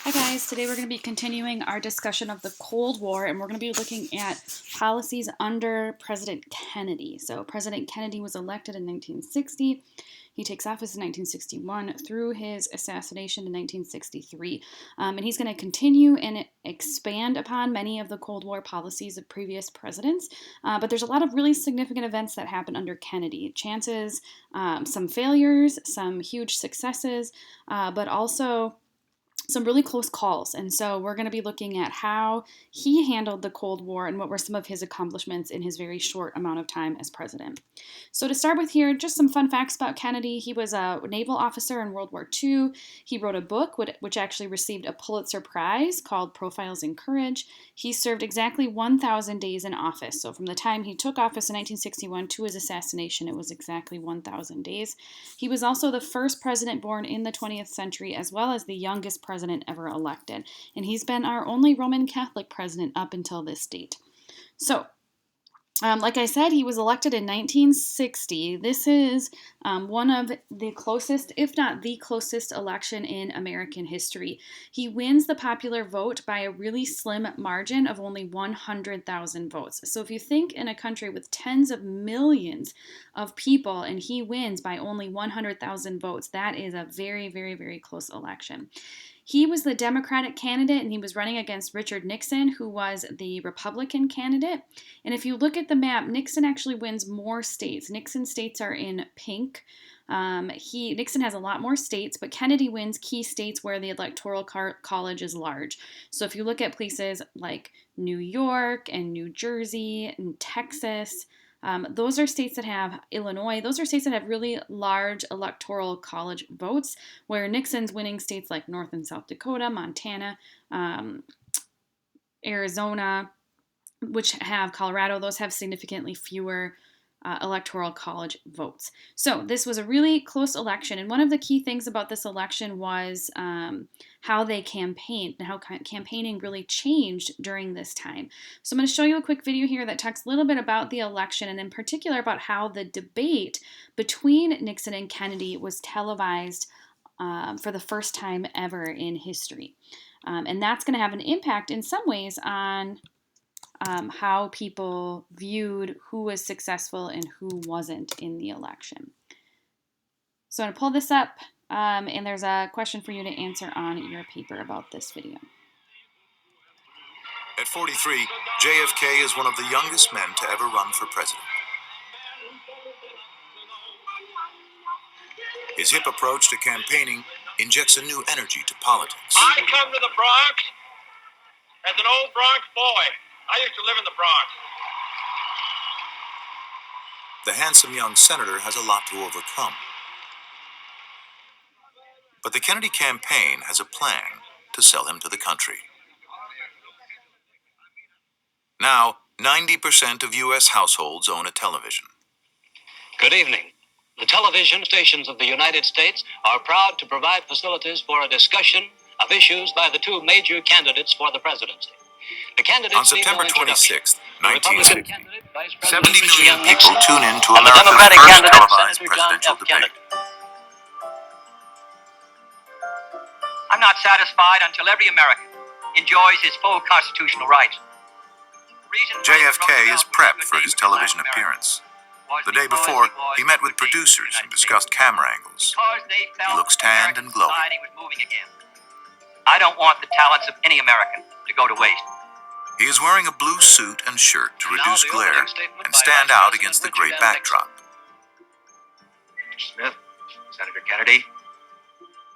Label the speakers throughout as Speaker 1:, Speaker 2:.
Speaker 1: Hi guys, today we're going to be continuing our discussion of the Cold War and we're going to be looking at policies under President Kennedy. So President Kennedy was elected in 1960. He takes office in 1961 through his assassination in 1963. And he's going to continue and expand upon many of the Cold War policies of previous presidents. But there's a lot of really significant events that happened under Kennedy. Some failures, some huge successes, but also some really close calls. And so we're going to be looking at how he handled the Cold War and what were some of his accomplishments in his very short amount of time as president. So to start with here, just some fun facts about Kennedy. He was a naval officer in World War II. He wrote a book which actually received a Pulitzer Prize called Profiles in Courage. He served exactly 1,000 days in office. So from the time he took office in 1961 to his assassination, it was exactly 1,000 days. He was also the first president born in the 20th century, as well as the youngest president ever elected. And he's been our only Roman Catholic president up until this date. So, like I said, he was elected in 1960. This is one of the closest, if not the closest, election in American history. He wins the popular vote by a really slim margin of only 100,000 votes. So if you think in a country with tens of millions of people and he wins by only 100,000 votes, that is a very, very, very close election. He was the Democratic candidate and he was running against Richard Nixon, who was the Republican candidate. And if you look at the map, Nixon actually wins more states. Nixon's states are in pink. Nixon has a lot more states, but Kennedy wins key states where the electoral college is large. So if you look at places like New York and New Jersey and Texas, those are states that have Illinois. Those are states that have really large electoral college votes, where Nixon's winning states like North and South Dakota, Montana, Arizona, which have Colorado. Those have significantly fewer electoral college votes. So this was a really close election. And one of the key things about this election was how they campaigned and how campaigning really changed during this time. So I'm going to show you a quick video here that talks a little bit about the election and in particular about how the debate between Nixon and Kennedy was televised for the first time ever in history. And that's going to have an impact in some ways on how people viewed who was successful and who wasn't in the election. So I'm going to pull this up, and there's a question for you to answer on your paper about this video.
Speaker 2: At 43, JFK is one of the youngest men to ever run for president. His hip approach to campaigning injects a new energy to politics.
Speaker 3: I come to the Bronx as an old Bronx boy. I used to live in the Bronx.
Speaker 2: The handsome young senator has a lot to overcome. But the Kennedy campaign has a plan to sell him to the country. Now, 90% of U.S. households own a television.
Speaker 4: Good evening. The television stations of the United States are proud to provide facilities for a discussion of issues by the two major candidates for the presidency. The candidates
Speaker 2: On September 26, 1960, 70
Speaker 4: 70
Speaker 2: million people tune in to America's first televised presidential debate.
Speaker 5: I'm not satisfied until every American enjoys his full constitutional rights.
Speaker 2: JFK is prepped for his television appearance. The day before, he met with producers and discussed camera angles. He looks tanned and glowing.
Speaker 5: I don't want the talents of any American to go to waste.
Speaker 2: He is wearing a blue suit and shirt to reduce glare and stand out against the great backdrop.
Speaker 5: Mr. Smith, Senator Kennedy,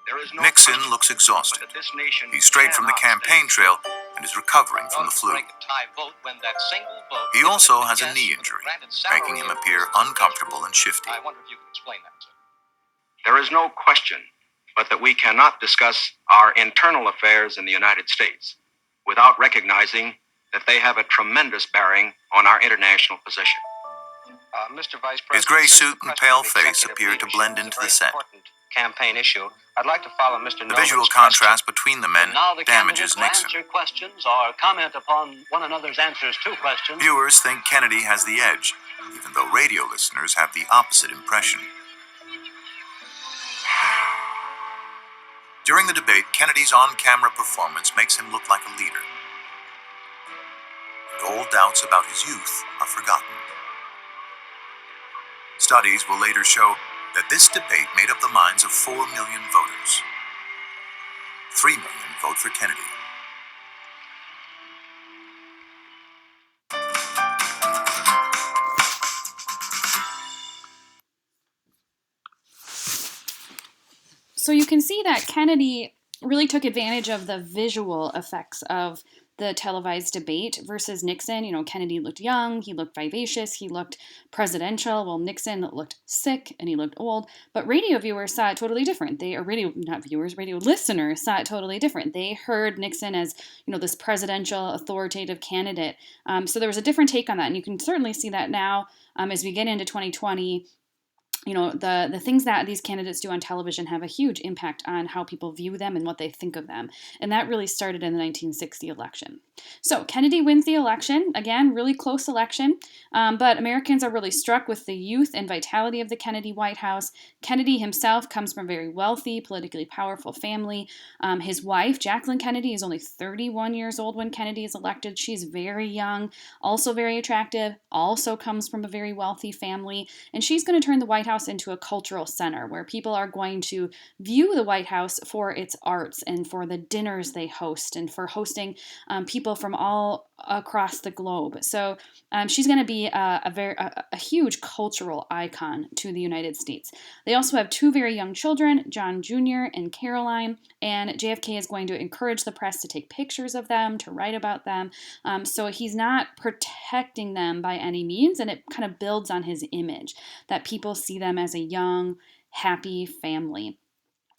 Speaker 5: there is no
Speaker 2: Nixon
Speaker 5: question
Speaker 2: looks exhausted.
Speaker 5: but that this nation
Speaker 2: He's strayed from the
Speaker 5: cannot
Speaker 2: campaign
Speaker 5: stay.
Speaker 2: trail and is recovering from the flu. He also has a knee injury, making him appear uncomfortable and shifty.
Speaker 4: I wonder if you can explain that, sir.
Speaker 5: There is no question but that we cannot discuss our internal affairs in the United States without recognizing that they have a tremendous bearing on our international position.
Speaker 4: Mr. Vice President,
Speaker 2: His gray suit and pale
Speaker 4: President of the
Speaker 2: face
Speaker 4: Executive
Speaker 2: appear to
Speaker 4: Leadership
Speaker 2: blend
Speaker 4: is a
Speaker 2: into
Speaker 4: very
Speaker 2: the set.
Speaker 4: important campaign issue. I'd like to follow Mr.
Speaker 2: The visual
Speaker 4: Nolan's
Speaker 2: contrast between the men
Speaker 4: Now the
Speaker 2: damages
Speaker 4: candidates will
Speaker 2: Nixon.
Speaker 4: answer questions or comment upon one another's answers to questions.
Speaker 2: Viewers think Kennedy has the edge, even though radio listeners have the opposite impression. During the debate, Kennedy's on-camera performance makes him look like a leader. And old doubts about his youth are forgotten. Studies will later show that this debate made up the minds of 4 million voters. 3 million vote for Kennedy.
Speaker 1: So you can see that Kennedy really took advantage of the visual effects of the televised debate versus Nixon. You know, Kennedy looked young, he looked vivacious, he looked presidential, while Nixon looked sick and he looked old. But radio viewers saw it totally different. Radio listeners saw it totally different. They heard Nixon as, you know, this presidential authoritative candidate. So there was a different take on that. And you can certainly see that now as we get into 2020. You know, the things that these candidates do on television have a huge impact on how people view them and what they think of them. And that really started in the 1960 election. So Kennedy wins the election. Again, really close election. But Americans are really struck with the youth and vitality of the Kennedy White House. Kennedy himself comes from a very wealthy, politically powerful family. His wife, Jacqueline Kennedy, is only 31 years old when Kennedy is elected. She's very young, also very attractive, also comes from a very wealthy family. And she's going to turn the White House into a cultural center where people are going to view the White House for its arts and for the dinners they host and for hosting people from all across the globe. So she's going to be a huge cultural icon to the United States. They also have 2 very young children, John Jr. and Caroline, and JFK is going to encourage the press to take pictures of them, to write about them. So he's not protecting them by any means, and it kind of builds on his image that people see them as a young, happy family.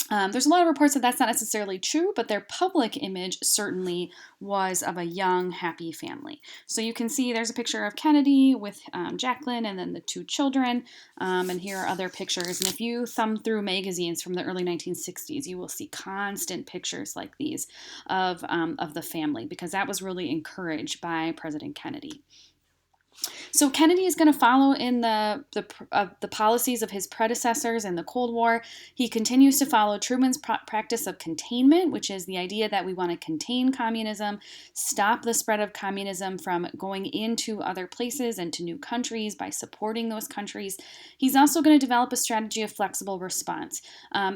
Speaker 1: There's a lot of reports that that's not necessarily true, but their public image certainly was of a young, happy family. So you can see there's a picture of Kennedy with Jacqueline and then the 2 children, and here are other pictures. And if you thumb through magazines from the early 1960s, you will see constant pictures like these of the family, because that was really encouraged by President Kennedy. So Kennedy is going to follow in the policies of his predecessors in the Cold War. He continues to follow Truman's practice of containment, which is the idea that we want to contain communism, stop the spread of communism from going into other places and to new countries by supporting those countries. He's also going to develop a strategy of flexible response.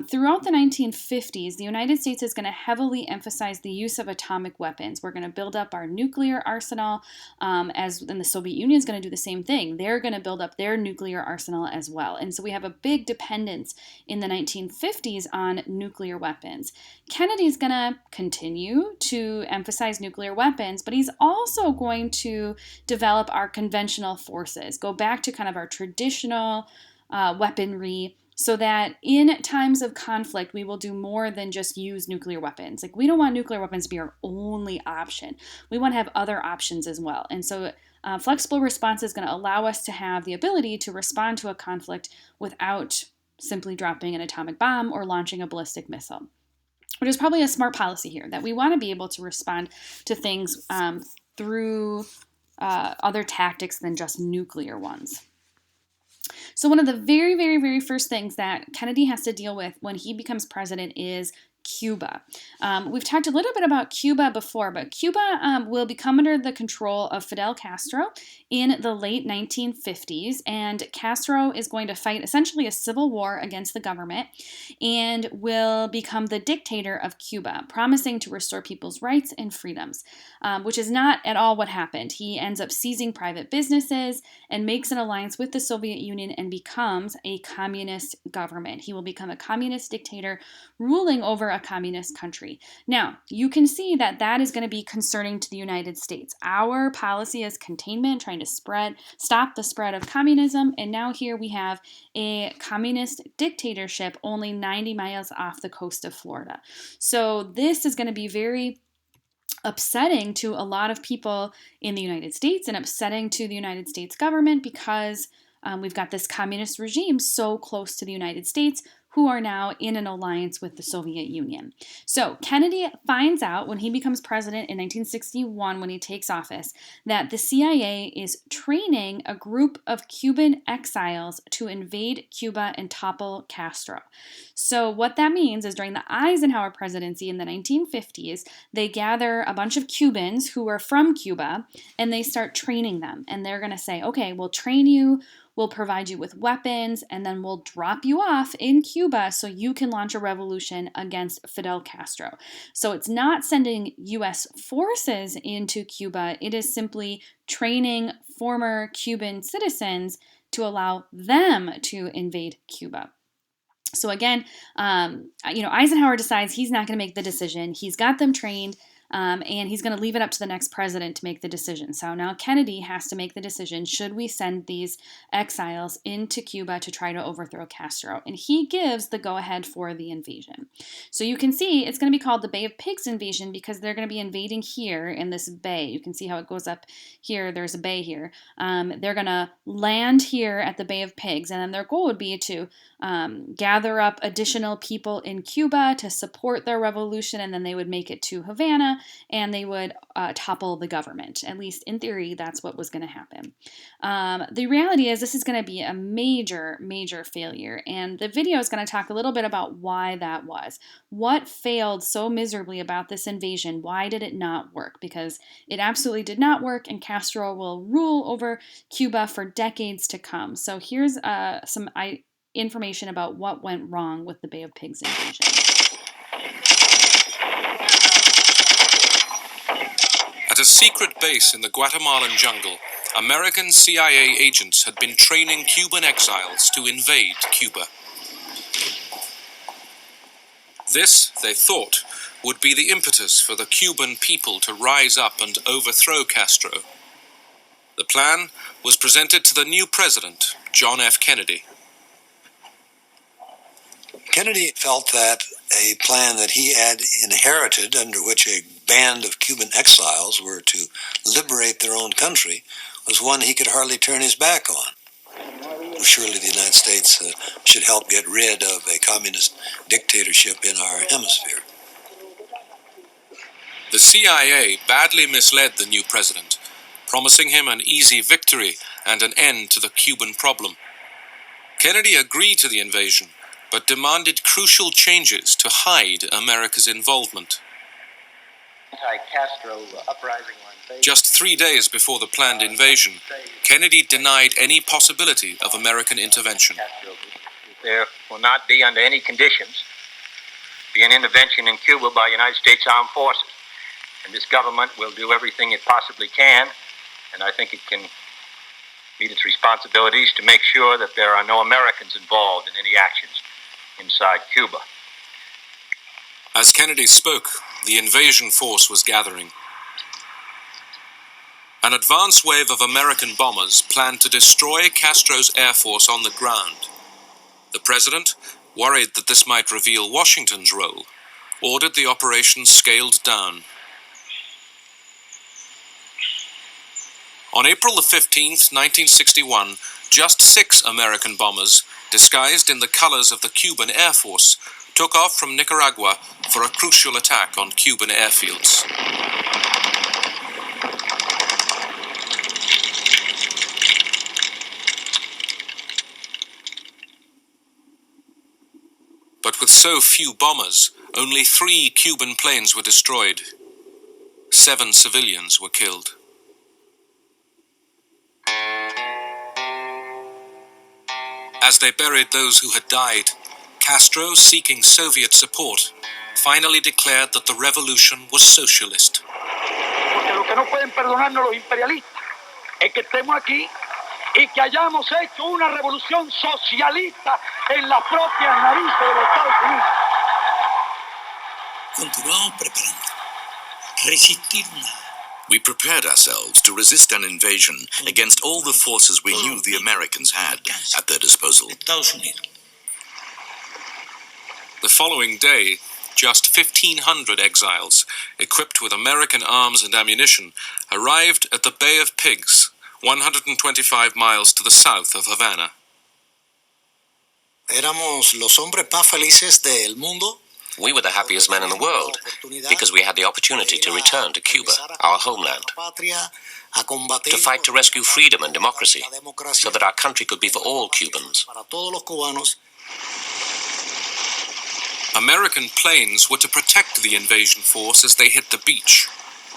Speaker 1: Throughout the 1950s, the United States is going to heavily emphasize the use of atomic weapons. We're going to build up our nuclear arsenal, as in the Soviet Union is going to do the same thing. They're going to build up their nuclear arsenal as well. And so we have a big dependence in the 1950s on nuclear weapons. Kennedy's going to continue to emphasize nuclear weapons, but he's also going to develop our conventional forces, go back to kind of our traditional weaponry, so that in times of conflict, we will do more than just use nuclear weapons. Like, we don't want nuclear weapons to be our only option. We want to have other options as well. And so flexible response is going to allow us to have the ability to respond to a conflict without simply dropping an atomic bomb or launching a ballistic missile, which is probably a smart policy here, that we want to be able to respond to things through other tactics than just nuclear ones. So one of the very, very, very first things that Kennedy has to deal with when he becomes president is Cuba. We've talked a little bit about Cuba before, but Cuba will become under the control of Fidel Castro in the late 1950s, and Castro is going to fight essentially a civil war against the government and will become the dictator of Cuba, promising to restore people's rights and freedoms, which is not at all what happened. He ends up seizing private businesses and makes an alliance with the Soviet Union and becomes a communist government. He will become a communist dictator ruling over a communist country. Now, you can see that that is going to be concerning to the United States. Our policy is containment, trying to stop the spread of communism, and now here we have a communist dictatorship only 90 miles off the coast of Florida. So this is going to be very upsetting to a lot of people in the United States and upsetting to the United States government, because we've got this communist regime so close to the United States, who are now in an alliance with the Soviet Union. So Kennedy finds out when he becomes president in 1961, when he takes office, that the CIA is training a group of Cuban exiles to invade Cuba and topple Castro. So what that means is during the Eisenhower presidency in the 1950s, they gather a bunch of Cubans who are from Cuba and they start training them. And they're going to say, okay, we'll train you, we'll provide you with weapons, and then we'll drop you off in Cuba so you can launch a revolution against Fidel Castro. So it's not sending U.S. forces into Cuba, it is simply training former Cuban citizens to allow them to invade Cuba. So again, Eisenhower decides he's not going to make the decision. He's got them trained, and he's going to leave it up to the next president to make the decision. So now Kennedy has to make the decision, should we send these exiles into Cuba to try to overthrow Castro? And he gives the go-ahead for the invasion. So you can see it's going to be called the Bay of Pigs invasion because they're going to be invading here in this bay. You can see how it goes up here. There's a bay here. They're going to land here at the Bay of Pigs, and then their goal would be to gather up additional people in Cuba to support their revolution, and then they would make it to Havana and they would topple the government. At least in theory, that's what was going to happen. The reality is this is going to be a major, major failure, and the video is going to talk a little bit about why that was. What failed so miserably about this invasion? Why did it not work? Because it absolutely did not work, and Castro will rule over Cuba for decades to come. So here's some information about what went wrong with the Bay of Pigs invasion.
Speaker 6: At a secret base in the Guatemalan jungle, American CIA agents had been training Cuban exiles to invade Cuba. This, they thought, would be the impetus for the Cuban people to rise up and overthrow Castro. The plan was presented to the new president, John F. Kennedy.
Speaker 7: Kennedy felt that a plan that he had inherited, under which a band of Cuban exiles were to liberate their own country, was one he could hardly turn his back on. Surely the United States should help get rid of a communist dictatorship in our hemisphere.
Speaker 6: The CIA badly misled the new president, promising him an easy victory and an end to the Cuban problem. Kennedy agreed to the invasion, but demanded crucial changes to hide America's involvement.
Speaker 3: Anti-Castro uprising on
Speaker 6: Just 3 days before the planned invasion, Kennedy denied any possibility of American intervention.
Speaker 3: There will not be, under any conditions, be an intervention in Cuba by United States Armed Forces. And this government will do everything it possibly can, and I think it can meet its responsibilities to make sure that there are no Americans involved in any actions inside Cuba.
Speaker 6: As Kennedy spoke, the invasion force was gathering. An advance wave of American bombers planned to destroy Castro's air force on the ground. The president, worried that this might reveal Washington's role, ordered the operation scaled down. On April the 15th, 1961, just 6 American bombers, disguised in the colors of the Cuban Air Force, took off from Nicaragua for a crucial attack on Cuban airfields. But with so few bombers, only 3 Cuban planes were destroyed. 7 civilians were killed. As they buried those who had died, Castro, seeking Soviet support, finally declared that the revolution was socialist.
Speaker 3: Porque lo que no pueden perdonarnos los imperialistas es que estemos aquí y que hayamos hecho una revolución socialista en las propias narices de los Estados Unidos.
Speaker 8: Continuamos preparando. Resistir nada.
Speaker 2: We prepared ourselves to resist an invasion against all the forces we knew the Americans had at their disposal.
Speaker 8: Estados Unidos.
Speaker 6: The following day, just 1,500 exiles, equipped with American arms and ammunition, arrived at the Bay of Pigs, 125 miles to the south of Havana.
Speaker 7: Éramos los hombres más felices del mundo.
Speaker 9: We were the happiest men in the world because we had the opportunity to return to Cuba, our homeland, to fight to rescue freedom and democracy so that our country could be for all Cubans.
Speaker 6: American planes were to protect the invasion force as they hit the beach.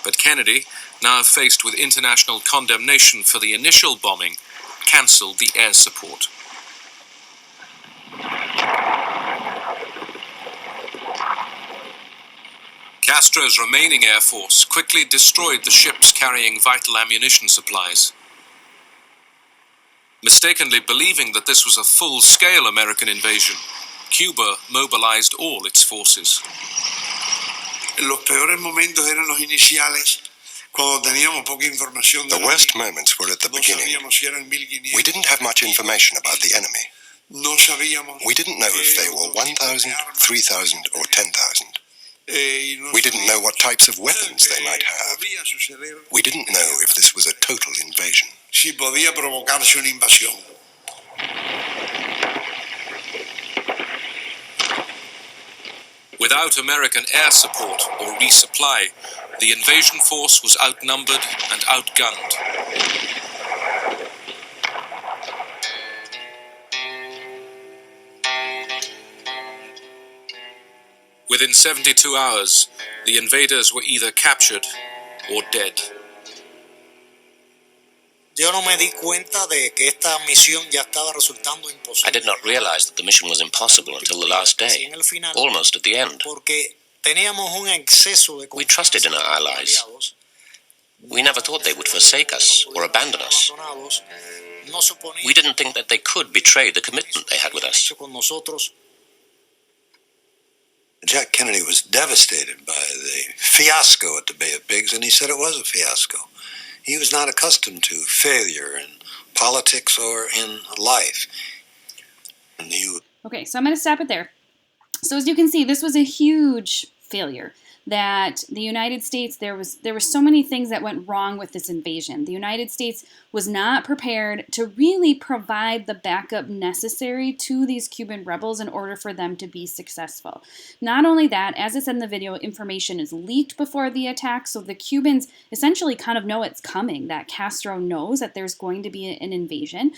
Speaker 6: But Kennedy, now faced with international condemnation for the initial bombing, cancelled the air support. Castro's remaining air force quickly destroyed the ships carrying vital ammunition supplies. Mistakenly believing that this was a full-scale American invasion, Cuba mobilized all its forces.
Speaker 10: Los peores momentos eran los iniciales, cuando teníamos poca información.
Speaker 11: The worst moments were at the beginning. We didn't have much information about the enemy. We didn't know if they were 1,000, 3,000, or 10,000. We didn't know what types of weapons they might have. We didn't know if this was a total invasion.
Speaker 10: Si podía provocarse una invasión.
Speaker 6: Without American air support or resupply, the invasion force was outnumbered and outgunned. Within 72 hours, the invaders were either captured or dead.
Speaker 7: Yo no me di cuenta de que esta misión ya estaba resultando imposible.
Speaker 9: I did not realize that the mission was impossible until the last day, almost at the end.
Speaker 7: Porque teníamos un exceso de
Speaker 9: We trusted in our allies. We never thought they would forsake us or abandon us. We didn't think that they could betray the commitment they had with us.
Speaker 7: Jack Kennedy was devastated by the fiasco at the Bay of Pigs, and he said it was a fiasco. He was not accustomed to failure in politics or in life.
Speaker 1: Okay, so I'm going to stop it there. So as you can see, this was a huge failure. That the United States, there were so many things that went wrong with this invasion. The United States was not prepared to really provide the backup necessary to these Cuban rebels in order for them to be successful. Not only that, as it said in the video, information is leaked before the attack, so the Cubans essentially kind of know it's coming, that Castro knows that there's going to be an invasion.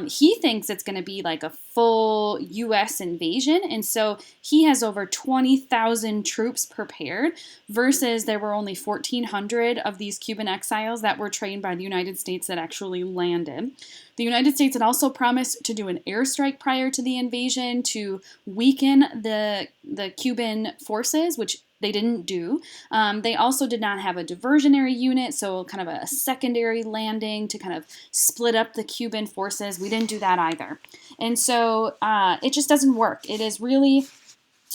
Speaker 1: He thinks it's going to be like a full U.S. invasion, and so he has over 20,000 troops prepared, versus there were only 1,400 of these Cuban exiles that were trained by the United States that actually landed. The United States had also promised to do an airstrike prior to the invasion to weaken the Cuban forces, which they didn't do. They also did not have a diversionary unit, so kind of a secondary landing to kind of split up the Cuban forces. We didn't do that either. And so it just doesn't work. It is really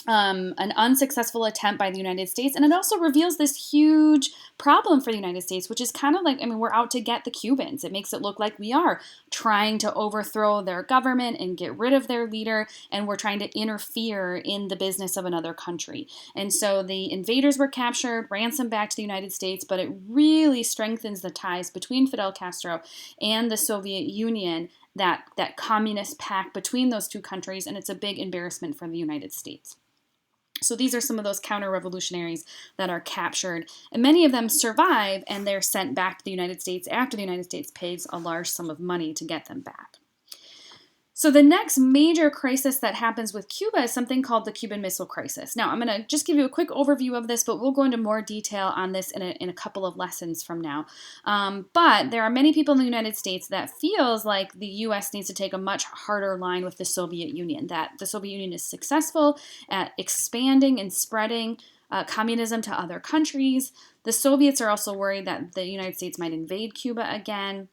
Speaker 1: an unsuccessful attempt by the United States, and it also reveals this huge problem for the United States, which is kind of like, we're out to get the Cubans. It makes it look like we are trying to overthrow their government and get rid of their leader, and we're trying to interfere in the business of another country. And so the invaders were captured, ransomed back to the United States, but it really strengthens the ties between Fidel Castro and the Soviet Union, that communist pact between those two countries, and it's a big embarrassment for the United States. So these are some of those counter-revolutionaries that are captured, and many of them survive, and they're sent back to the United States after the United States pays a large sum of money to get them back. So the next major crisis that happens with Cuba is something called the Cuban Missile Crisis. Now, I'm going to just give you a quick overview of this, but we'll go into more detail on this in a couple of lessons from now. But there are many people in the United States that feels like the U.S. needs to take a much harder line with the Soviet Union, that the Soviet Union is successful at expanding and spreading communism to other countries. The Soviets are also worried that the United States might invade Cuba again.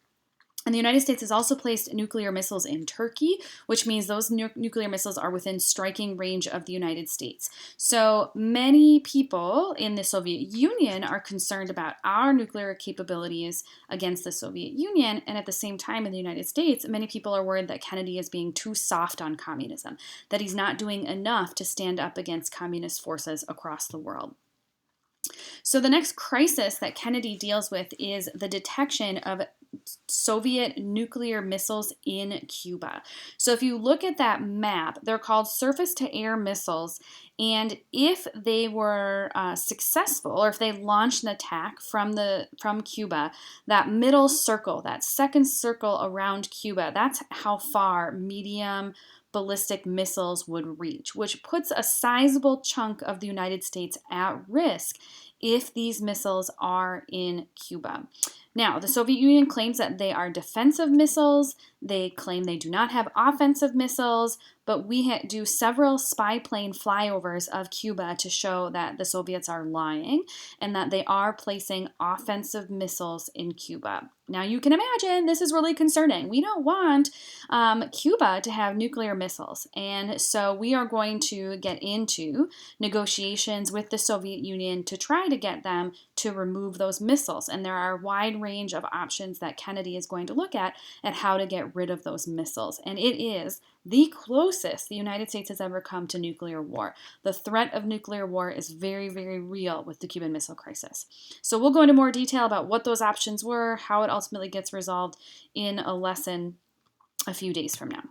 Speaker 1: And the United States has also placed nuclear missiles in Turkey, which means those nuclear missiles are within striking range of the United States. So many people in the Soviet Union are concerned about our nuclear capabilities against the Soviet Union. And at the same time, in the United States, many people are worried that Kennedy is being too soft on communism, that he's not doing enough to stand up against communist forces across the world. So the next crisis that Kennedy deals with is the detection of Soviet nuclear missiles in Cuba. So if you look at that map, they're called surface-to-air missiles, and if they were successful, or if they launched an attack from Cuba, that middle circle, that second circle around Cuba, that's how far medium ballistic missiles would reach, which puts a sizable chunk of the United States at risk if these missiles are in Cuba. Now, the Soviet Union claims that they are defensive missiles. They claim they do not have offensive missiles, but we do several spy plane flyovers of Cuba to show that the Soviets are lying and that they are placing offensive missiles in Cuba. Now, you can imagine this is really concerning. We don't want Cuba to have nuclear missiles, and so we are going to get into negotiations with the Soviet Union to try to get them to remove those missiles. And there are a wide range of options that Kennedy is going to look at how to get rid of those missiles. And it is the closest the United States has ever come to nuclear war. The threat of nuclear war is very, very real with the Cuban Missile Crisis. So we'll go into more detail about what those options were, how it ultimately gets resolved in a lesson a few days from now.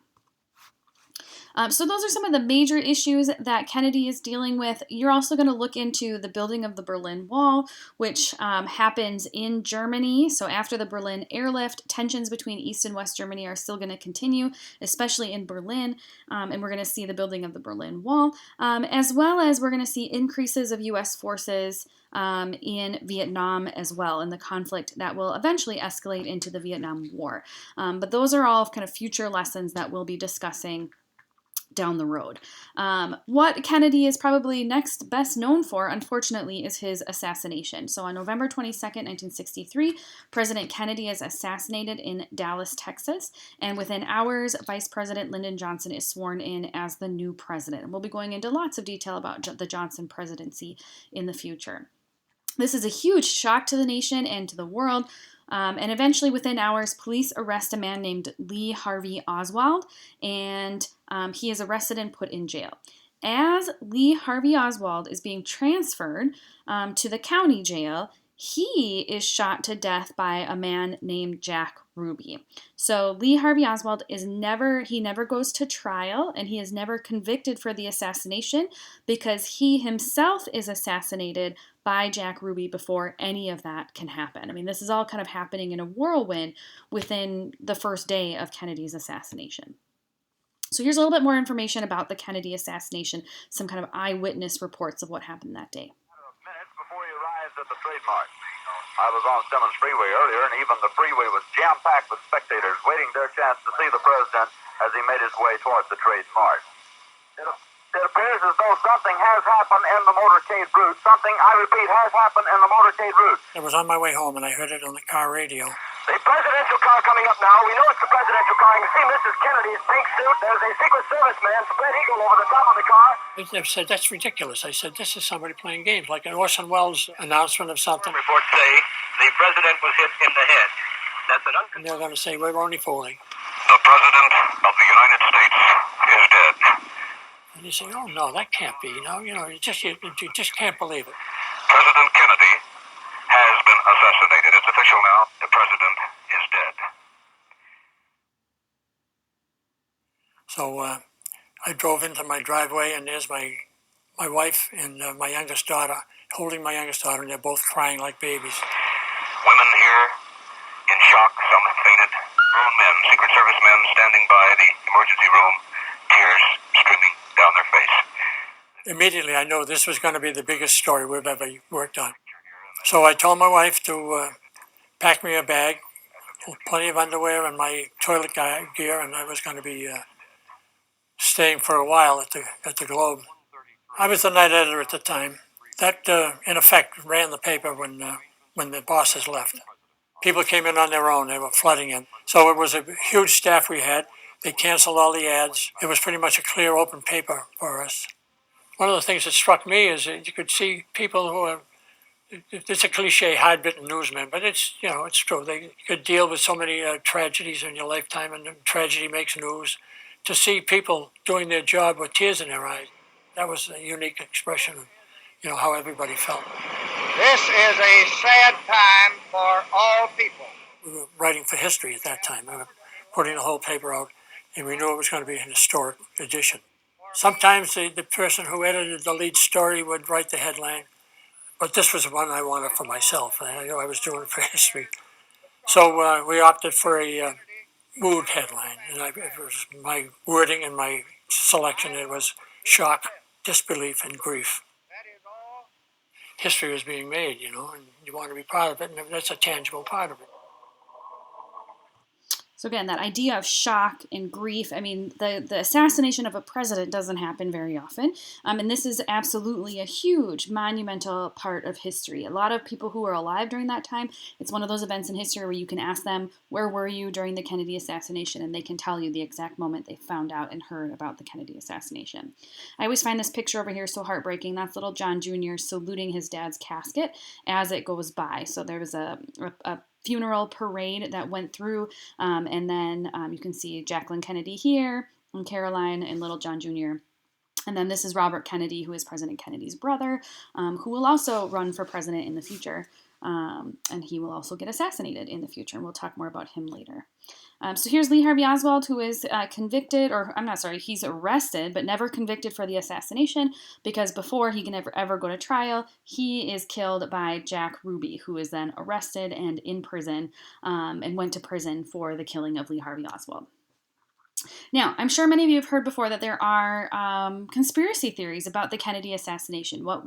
Speaker 1: So those are some of the major issues that Kennedy is dealing with. You're also going to look into the building of the Berlin Wall, which happens in Germany. So after the Berlin airlift, tensions between East and West Germany are still going to continue, especially in Berlin. And we're going to see the building of the Berlin Wall, as well as we're going to see increases of U.S. forces in Vietnam as well, in the conflict that will eventually escalate into the Vietnam War. But those are all kind of future lessons that we'll be discussing down the road. What Kennedy is probably next best known for, unfortunately, is his assassination. So on November 22nd, 1963, President Kennedy is assassinated in Dallas, Texas, and within hours, Vice President Lyndon Johnson is sworn in as the new president. And we'll be going into lots of detail about the Johnson presidency in the future. This is a huge shock to the nation and to the world. And eventually, within hours, police arrest a man named Lee Harvey Oswald, and he is arrested and put in jail. As Lee Harvey Oswald is being transferred to the county jail, he is shot to death by a man named Jack Ruby. So Lee Harvey Oswald never goes to trial, and he is never convicted for the assassination because he himself is assassinated by Jack Ruby before any of that can happen. I mean, this is all kind of happening in a whirlwind within the first day of Kennedy's assassination. So here's a little bit more information about the Kennedy assassination, some kind of eyewitness reports of what happened that day.
Speaker 12: Minutes before he arrived at the Trade Mart. I was on Simmons Freeway earlier, and even the freeway was jam-packed with spectators waiting their chance to see the president as he made his way towards the Trade Mart. It appears as though something has happened in the motorcade route. Something, I repeat, has happened in the motorcade route.
Speaker 8: I was on my way home, and I heard it on the car radio.
Speaker 12: The presidential car coming up now. We know it's the presidential car. You can see Mrs. Kennedy's pink suit. There's a Secret Service man, spread eagle, over the top of the car.
Speaker 8: I said, that's ridiculous. I said, this is somebody playing games, like an Orson Welles announcement of something.
Speaker 3: Reports say the president was hit in the head. That's an
Speaker 8: And they're going to say, we're only fooling.
Speaker 3: The president of the United States is dead.
Speaker 8: And you say, oh, no, that can't be. You just can't believe it.
Speaker 3: President Kennedy has been assassinated. It's official now. The president is dead.
Speaker 8: So I drove into my driveway, and there's my wife and my youngest daughter, holding my youngest daughter, and they're both crying like babies.
Speaker 3: Women here in shock, some have fainted. Grown men, Secret Service men standing by the emergency room, tears streaming down their face.
Speaker 8: Immediately, I knew this was going to be the biggest story we've ever worked on. So I told my wife to pack me a bag, plenty of underwear and my toilet gear, and I was going to be staying for a while at the Globe. I was the night editor at the time. That, in effect, ran the paper when the bosses left. People came in on their own. They were flooding in. So it was a huge staff we had. They canceled all the ads. It was pretty much a clear, open paper for us. One of the things that struck me is that you could see people who are, it's a cliche, hard-bitten newsman, but it's true. They could deal with so many tragedies in your lifetime, and tragedy makes news. To see people doing their job with tears in their eyes, that was a unique expression of, how everybody felt.
Speaker 13: This is a sad time for all people.
Speaker 8: We were writing for history at that time. We were putting the whole paper out, and we knew it was going to be an historic edition. Sometimes the person who edited the lead story would write the headline, but this was one I wanted for myself. I knew I was doing it for history. So we opted for a mood headline, and it was my wording and my selection. It was shock, disbelief, and grief. History was being made, you know, and you want to be proud of it, and that's a tangible part of it.
Speaker 1: So again, that idea of shock and grief, I mean, the assassination of a president doesn't happen very often. And this is absolutely a huge, monumental part of history. A lot of people who were alive during that time, it's one of those events in history where you can ask them, where were you during the Kennedy assassination? And they can tell you the exact moment they found out and heard about the Kennedy assassination. I always find this picture over here so heartbreaking. That's little John Jr. saluting his dad's casket as it goes by. So there was a funeral parade that went through, and then you can see Jacqueline Kennedy here, and Caroline, and little John Jr. And then this is Robert Kennedy, who is President Kennedy's brother, who will also run for president in the future, and he will also get assassinated in the future, and we'll talk more about him later. So here's Lee Harvey Oswald, who is convicted, or I'm not sorry, he's arrested, but never convicted for the assassination, because before he can ever go to trial, he is killed by Jack Ruby, who is then arrested and in prison, and went to prison for the killing of Lee Harvey Oswald. Now, I'm sure many of you have heard before that there are conspiracy theories about the Kennedy assassination. What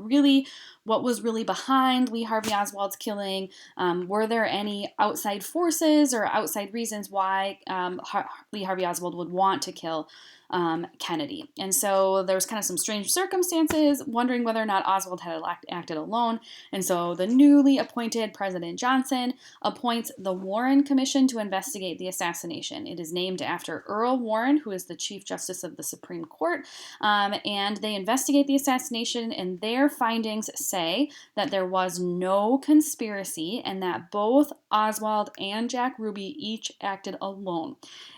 Speaker 1: was really behind Lee Harvey Oswald's killing? Were there any outside forces or outside reasons why Lee Harvey Oswald would want to kill Kennedy? And so there was kind of some strange circumstances, wondering whether or not Oswald had acted alone. And so the newly appointed President Johnson appoints the Warren Commission to investigate the assassination. It is named after Earl Warren, who is the Chief Justice of the Supreme Court, and they investigate the assassination, and their findings say that there was no conspiracy and that both Oswald and Jack Ruby each acted alone.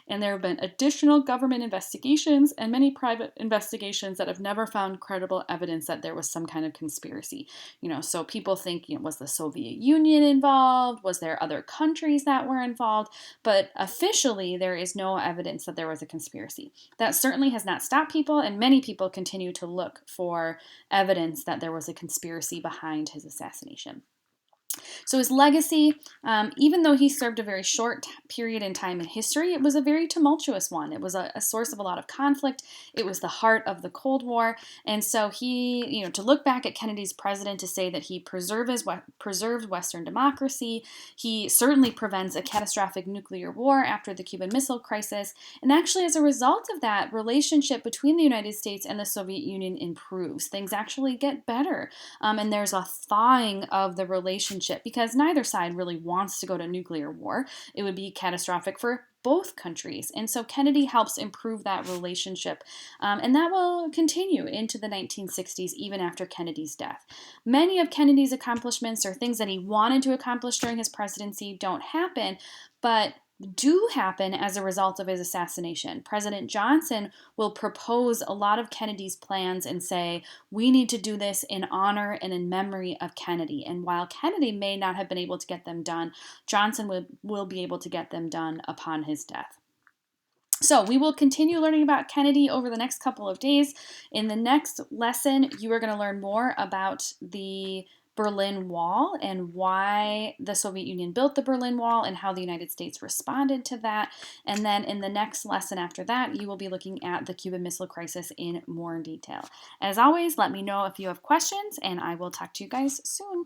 Speaker 1: And there have been additional government investigations and many private investigations that have never found credible evidence that there was some kind of conspiracy. You know, so people think, was the Soviet Union involved? Was there other countries that were involved? But officially, there is no evidence that there was a conspiracy. That certainly has not stopped people, and many people continue to look for evidence that there was a conspiracy behind his assassination. So his legacy, even though he served a very short period in time in history, it was a very tumultuous one. It was a source of a lot of conflict. It was the heart of the Cold War. And so he, to look back at Kennedy's president to say that he preserved Western democracy, he certainly prevents a catastrophic nuclear war after the Cuban Missile Crisis. And actually, as a result of that, relationship between the United States and the Soviet Union improves. Things actually get better. And there's a thawing of the relationship, because neither side really wants to go to nuclear war. It would be catastrophic for both countries. And so Kennedy helps improve that relationship. And that will continue into the 1960s, even after Kennedy's death. Many of Kennedy's accomplishments, or things that he wanted to accomplish during his presidency, don't happen, but do happen as a result of his assassination. President Johnson will propose a lot of Kennedy's plans and say, we need to do this in honor and in memory of Kennedy. And while Kennedy may not have been able to get them done, Johnson will be able to get them done upon his death. So we will continue learning about Kennedy over the next couple of days. In the next lesson, you are going to learn more about the Berlin Wall and why the Soviet Union built the Berlin Wall and how the United States responded to that. And then in the next lesson after that, you will be looking at the Cuban Missile Crisis in more detail. As always, let me know if you have questions, and I will talk to you guys soon.